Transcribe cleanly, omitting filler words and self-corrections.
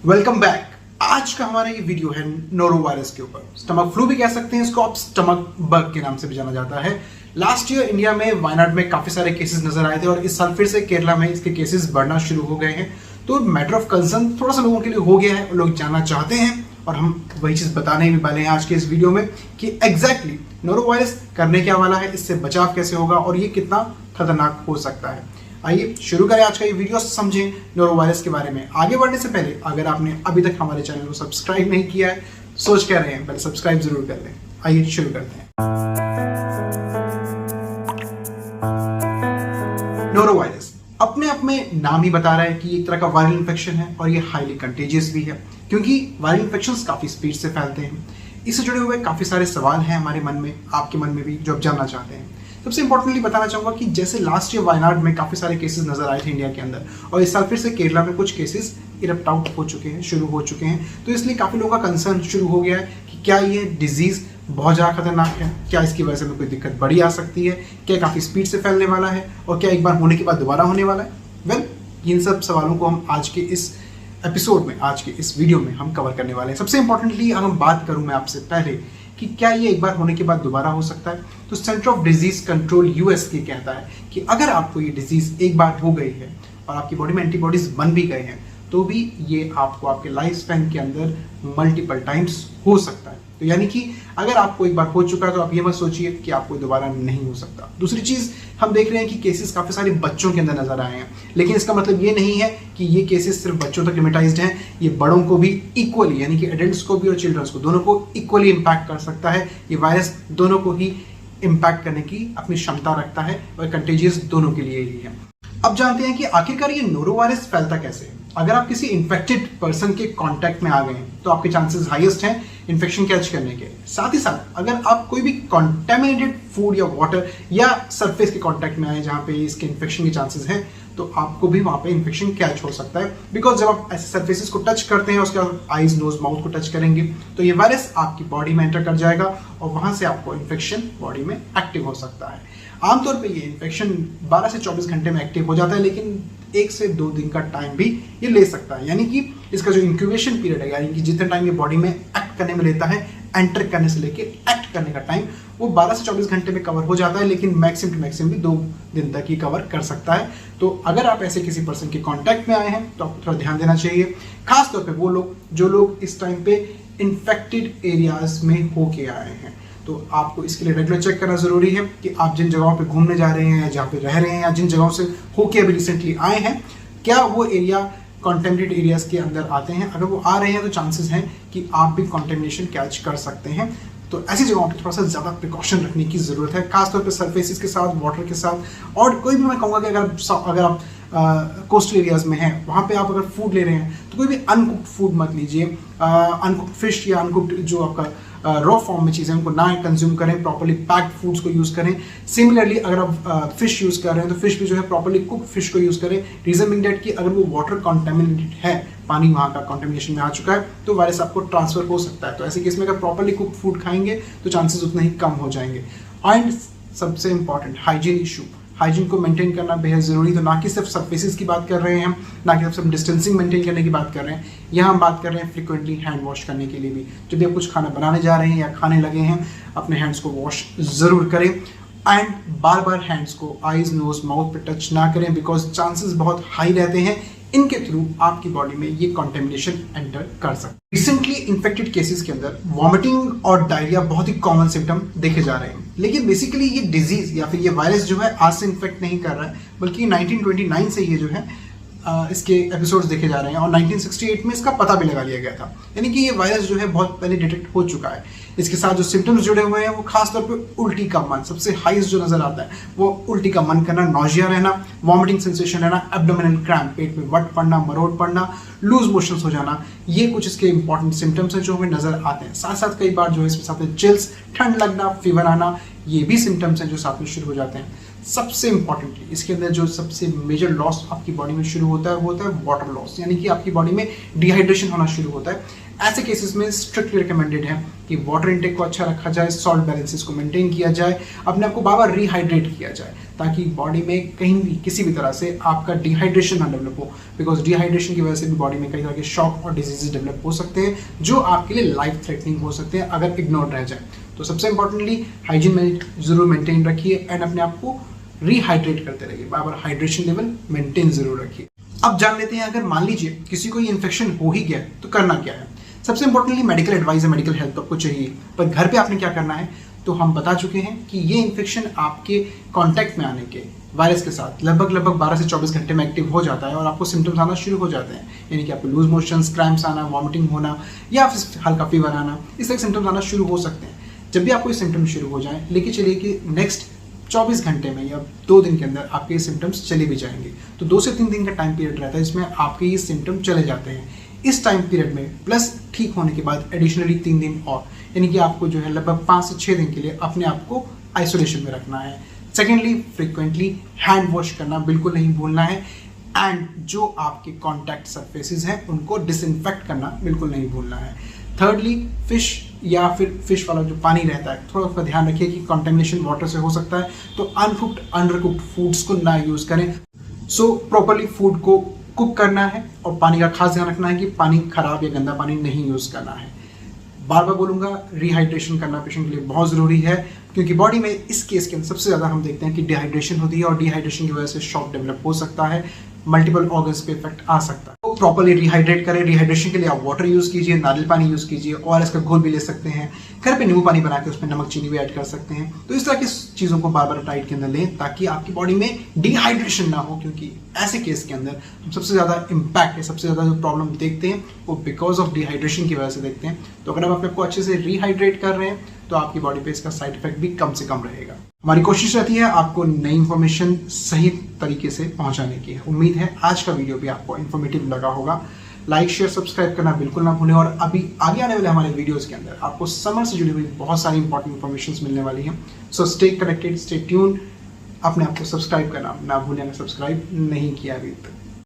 Welcome back. आज का हमारा ये वीडियो है नोरो वायरस के ऊपर। स्टमक फ्लू भी कह सकते हैं इसको, आप स्टमक बग के नाम से भी जाना जाता है। लास्ट ईयर इंडिया में वायनाड में काफी सारे केसेस नजर आए थे और इस साल फिर से केरला में इसके केसेस बढ़ना शुरू हो गए हैं। तो मैटर ऑफ कंसर्न थोड़ा सा लोगों के लिए हो गया है, लोग जानना चाहते हैं और हम वही चीज बताने भी वाले हैं आज के इस वीडियो में कि एग्जैक्टली नोरो वायरस करने क्या वाला है, इससे बचाव कैसे होगा और ये कितना खतरनाक हो सकता है। आइए शुरू करें आज का ये वीडियो, समझें नोरो वायरस के बारे में। आगे बढ़ने से पहले अगर आपने अभी तक हमारे चैनल को सब्सक्राइब नहीं किया है, सोच क्या रहे हैं, पहले सब्सक्राइब जरूर कर लें। आइए शुरू करते हैं। नोरो वायरस अपने आप में नाम ही बता रहा है कि एक तरह का वायरल इन्फेक्शन है और ये हाईली कंटेजियस भी है, क्योंकि वायरल इन्फेक्शंस काफी स्पीड से फैलते हैं। इससे जुड़े हुए काफी सारे सवाल हैं हमारे मन में, आपके मन में भी, जो आप जानना चाहते हैं। सबसे इंपॉर्टेंटली बताना चाहूंगा कि जैसे लास्ट ईयर वायनाड में काफी सारे केसेस नजर आए थे इंडिया के अंदर, और इस साल फिर से केरला में कुछ केसेस इरप्ट आउट हो चुके हैं, शुरू हो चुके हैं। तो इसलिए काफी लोगों का कंसर्न शुरू हो गया है कि क्या ये डिजीज बहुत ज्यादा खतरनाक है, क्या इसकी वजह से हमें कोई दिक्कत बड़ी आ सकती है, क्या काफी स्पीड से फैलने वाला है और क्या एक बार होने के बाद दोबारा होने वाला है। वेल, इन सब सवालों को हम आज के इस एपिसोड में, आज के इस वीडियो में हम कवर करने वाले हैं। सबसे इंपॉर्टेंटली अगर हम बात करूं मैं आपसे पहले कि क्या ये एक बार होने के बाद दोबारा हो सकता है, तो centre of disease control USA कहता है कि अगर आपको ये डिजीज एक बार हो गई है और आपकी बॉडी में एंटीबॉडीज बन भी गए हैं, तो भी ये आपको आपके लाइफ स्पैन के अंदर मल्टीपल टाइम्स हो सकता है। तो यानी कि अगर आपको एक बार हो चुका है तो आप ये मत सोचिए कि आपको दोबारा नहीं हो सकता। दूसरी चीज, हम देख रहे हैं कि केसेस काफी सारे बच्चों के अंदर नजर आए हैं, लेकिन इसका मतलब ये नहीं है कि ये केसेस सिर्फ बच्चों तक लिमिटाइज्ड हैं। ये बड़ों को भी इक्वली, यानी कि एडल्ट्स को भी और चिल्ड्रंस को, दोनों को इक्वली इंपैक्ट कर सकता है। ये वायरस दोनों को ही इंपैक्ट करने की अपनी क्षमता रखता है और कंटेजियस दोनों के लिए ही है। अब जानते हैं कि आखिरकार ये नोरो वायरस फैलता कैसे है। अगर आप किसी इन्फेक्टेड पर्सन के कांटेक्ट में आ गए हैं तो आपके चांसेस हाईएस्ट हैं इन्फेक्शन कैच करने के। साथ ही साथ अगर आप कोई भी कॉन्टेमिनेटेड फूड या वाटर या सरफेस के कांटेक्ट में आए जहां पे इसके इन्फेक्शन के चांसेस हैं, तो आपको भी वहां पे इन्फेक्शन कैच हो सकता है। बिकॉज जब आप ऐसे सरफेसेस को टच करते हैं, उसके बाद आईज, नोज, माउथ को टच करेंगे, तो ये वायरस आपकी बॉडी में एंटर कर जाएगा और वहां से आपको इन्फेक्शन बॉडी में एक्टिव हो सकता है। आमतौर पे ये इन्फेक्शन 12 से 24 घंटे में एक्टिव हो जाता है, लेकिन 1 से 2 दिन का टाइम भी ये ले सकता है। यानी कि इसका जो इंक्यूबेशन पीरियड है, यानी कि जितना टाइम ये बॉडी में एक्ट करने में लेता है, एंटर करने से लेके एक्ट करने का टाइम, वो 12 से 24 घंटे में कवर हो जाता है, लेकिन मैक्सिमम टू मैक्सिमम भी 2 दिन तक ही कवर कर सकता है। तो अगर आप ऐसे किसी पर्सन के कांटेक्ट में आए हैं तो आपको थोड़ा ध्यान देना चाहिए, खासतौर पे वो लोग जो लोग इस टाइम पे इन्फेक्टेड एरियाज में होके आए हैं। तो आपको इसके लिए रेगुलर चेक करना जरूरी है कि आप जिन जगहों पे घूमने जा रहे हैं या जहाँ पे रह रहे हैं या जिन जगहों से होके अभी रिसेंटली आए हैं, क्या वो एरिया कॉन्टेमिनेटेड एरियाज के अंदर आते हैं। अगर वो आ रहे हैं तो चांसेस हैं कि आप भी कॉन्टेमिनेशन कैच कर सकते हैं। तो ऐसी जगहों पर थोड़ा सा ज़्यादा प्रिकॉशन रखने की ज़रूरत है, खासतौर पे सरफेसेस के साथ, वाटर के साथ। और कोई भी, मैं कहूँगा कि अगर आप कोस्टल एरियाज में हैं, वहाँ पे आप अगर फूड ले रहे हैं तो कोई भी अनकुक्ड फूड मत लीजिए। अनकुक्ड फिश या अनकुक्ड जो आपका रॉ फॉर्म में चीज़ें, उनको ना कंज्यूम करें। प्रॉपर्ली पैक्ड फूड्स को यूज़ करें। सिमिलरली अगर आप फिश यूज़ कर रहे हैं तो फिश भी जो है प्रॉपर्ली कुक्ड फिश को यूज़ करें। रीजन बिंग दैट कि अगर वो वाटर कॉन्टेमिनेटेड है, पानी वहाँ का कॉन्टेमिनेशन में आ चुका है, तो वायरस आपको ट्रांसफर हो सकता है। तो ऐसे केस में अगर प्रॉपर्ली कुक्ड फूड खाएंगे तो चांसेस उतने ही कम हो जाएंगे। एंड सबसे इंपॉर्टेंट, हाइजीन इशू, हाइजीन को मेंटेन करना बेहद जरूरी। तो ना कि सिर्फ सरफेसेस की बात कर रहे हैं हम, ना कि सिर्फ डिस्टेंसिंग मेंटेन करने की बात कर रहे हैं, यहाँ हम बात कर रहे हैं फ्रिक्वेंटली हैंड वॉश करने के लिए भी। जब भी आप कुछ खाना बनाने जा रहे हैं या खाने लगे हैं, अपने हैंड्स को वॉश जरूर करें। एंड बार बार हैंड्स को आईज, नोज, माउथ पे टच ना करें, बिकॉज चांसेस बहुत हाई रहते हैं इनके थ्रू आपकी बॉडी में ये कॉन्टेमिनेशन एंटर कर सकता है। रिसेंटली इन्फेक्टेड केसेस के अंदर वॉमिटिंग और डायरिया बहुत ही कॉमन सिम्टम देखे जा रहे हैं, लेकिन बेसिकली ये डिजीज या फिर ये वायरस जो है आज से इन्फेक्ट नहीं कर रहा है, बल्कि 1929 से ये जो है इसके एपिसोड्स देखे जा रहे हैं और 1968 में इसका पता भी लगा लिया गया था। यानी कि ये वायरस जो है बहुत पहले डिटेक्ट हो चुका है। इसके साथ जो सिम्टम्स जुड़े हुए हैं वो खासतौर पे उल्टी का मन, सबसे हाईएस्ट जो नजर आता है वो उल्टी का मन करना, नॉजिया रहना, वॉमिटिंग सेंसेशन रहना, एब्डोमिनल क्रैम्प, पेट में वट पड़ना, मरोड़ पड़ना, लूज मोशंस हो जाना, ये कुछ इसके इंपॉर्टेंट सिम्टम्स हैं जो हमें नजर आते हैं। साथ साथ कई बार जो है इसके साथ चिल्स, ठंड लगना, फीवर आना, ये भी सिम्टम्स हैं जो साथ में शुरू हो जाते हैं। सबसे इंपॉर्टेंटली इसके अंदर जो सबसे मेजर लॉस आपकी बॉडी में शुरू होता है वो होता है वाटर लॉस, यानी कि आपकी बॉडी में डिहाइड्रेशन होना शुरू होता है। ऐसे केसेस में स्ट्रिक्टली रिकमेंडेड है कि वाटर इंटेक को अच्छा रखा जाए, सॉल्ट बैलेंसेस को मेंटेन किया जाए, अपने आप को बार बार रिहाइड्रेट किया जाए ताकि बॉडी में कहीं भी किसी भी तरह से आपका डिहाइड्रेशन ना डेवलप हो, बिकॉज डिहाइड्रेशन की वजह से भी बॉडी में कई तरह के शॉक और डिजीजेस डेवलप हो सकते हैं जो आपके लिए लाइफ थ्रेटनिंग हो सकते हैं अगर इग्नोर रह जाए। तो सबसे इंपॉर्टेंटली हाइजीन में जरूर मेंटेन रखिए एंड अपने आप को रिहाइड्रेट करते रहिए, बार बार हाइड्रेशन लेवल मेंटेन जरूर रखिए। अब जान लेते हैं अगर मान लीजिए किसी को ये इन्फेक्शन हो ही गया तो करना क्या है। सबसे इंपॉर्टेंटली मेडिकल एडवाइस है, मेडिकल हेल्प आपको चाहिए, पर घर पे आपने क्या करना है तो हम बता चुके हैं कि ये इन्फेक्शन आपके कांटेक्ट में आने के वायरस के साथ लगभग 12 से 24 घंटे में एक्टिव हो जाता है और आपको सिम्टम्स आना शुरू हो जाते हैं, यानी कि आपको लूज मोशंस, क्रैम्प्स आना, वॉमिटिंग होना या फिर हल्का फीवर आना, इस तरह के सिम्टम्स आना शुरू हो सकते हैं। जब भी आपको ये सिम्टम्स शुरू हो जाए लेके चलिए कि नेक्स्ट 24 घंटे में या 2 दिन के अंदर आपके ये सिम्टम्स चले भी जाएंगे। तो 2 से 3 दिन का टाइम पीरियड रहता है जिसमें आपके ये सिम्टम चले जाते हैं। इस टाइम पीरियड में प्लस ठीक होने के बाद एडिशनली 3 दिन और, यानी कि आपको जो है लगभग 5 से 6 दिन के लिए अपने आप को आइसोलेशन में रखना है। सेकेंडली, फ्रिक्वेंटली हैंड वॉश करना बिल्कुल नहीं भूलना है एंड जो आपके कॉन्टैक्ट सरफेसेस हैं उनको डिसइंफेक्ट करना बिल्कुल नहीं भूलना है। थर्डली, फिश या फिर फिश वाला जो पानी रहता है थोड़ा उसका ध्यान रखिए कि कंटेमिनेशन वाटर से हो सकता है, तो अनकुक्ड अंडरकुक्ड फूड्स को ना यूज करें। सो प्रॉपरली फूड को कुक करना है और पानी का खास ध्यान रखना है कि पानी खराब या गंदा पानी नहीं यूज करना है। बार बार बोलूंगा, रिहाइड्रेशन करना पेशेंट के लिए बहुत जरूरी है क्योंकि बॉडी में इस केस के अंदर सबसे ज्यादा हम देखते हैं कि डिहाइड्रेशन होती है और डिहाइड्रेशन की वजह से शॉक डेवलप हो सकता है, मल्टीपल ऑर्गन्स पे इफेक्ट आ सकता है। तो प्रॉपर्ली रिहाइड्रेट करें। रिहाइड्रेशन के लिए आप वाटर यूज कीजिए, नारियल पानी यूज कीजिए, ORS का घोल भी ले सकते हैं, घर पे नींबू पानी बना के उसमें नमक चीनी भी ऐड कर सकते हैं। तो इस तरह की चीजों को बार बार डाइट के अंदर लें ताकि आपकी बॉडी में डिहाइड्रेशन ना हो, क्योंकि ऐसे केस के अंदर सबसे ज्यादा इम्पैक्ट है, सबसे ज्यादा जो प्रॉब्लम देखते हैं वो बिकॉज ऑफ डिहाइड्रेशन की वजह से देखते हैं। तो अगर आप अपने को अच्छे से रिहाइड्रेट कर रहे हैं तो आपकी बॉडी पे इसका साइड इफेक्ट भी कम से कम रहेगा। हमारी कोशिश रहती है आपको नई इंफॉर्मेशन सही तरीके से पहुंचाने की। उम्मीद है आज का वीडियो भी आपको इन्फॉर्मेटिव लगा होगा। लाइक, शेयर, सब्सक्राइब करना बिल्कुल ना भूलें और अभी आगे आने वाले हमारे वीडियोस के अंदर आपको समर से जुड़ी हुई बहुत सारी इंपॉर्टेंट इन्फॉर्मेशन मिलने वाली हैं। So stay connected, stay tune. अपने आप को सब्सक्राइब करना ना भूलें अगर सब्सक्राइब नहीं किया अभी तक।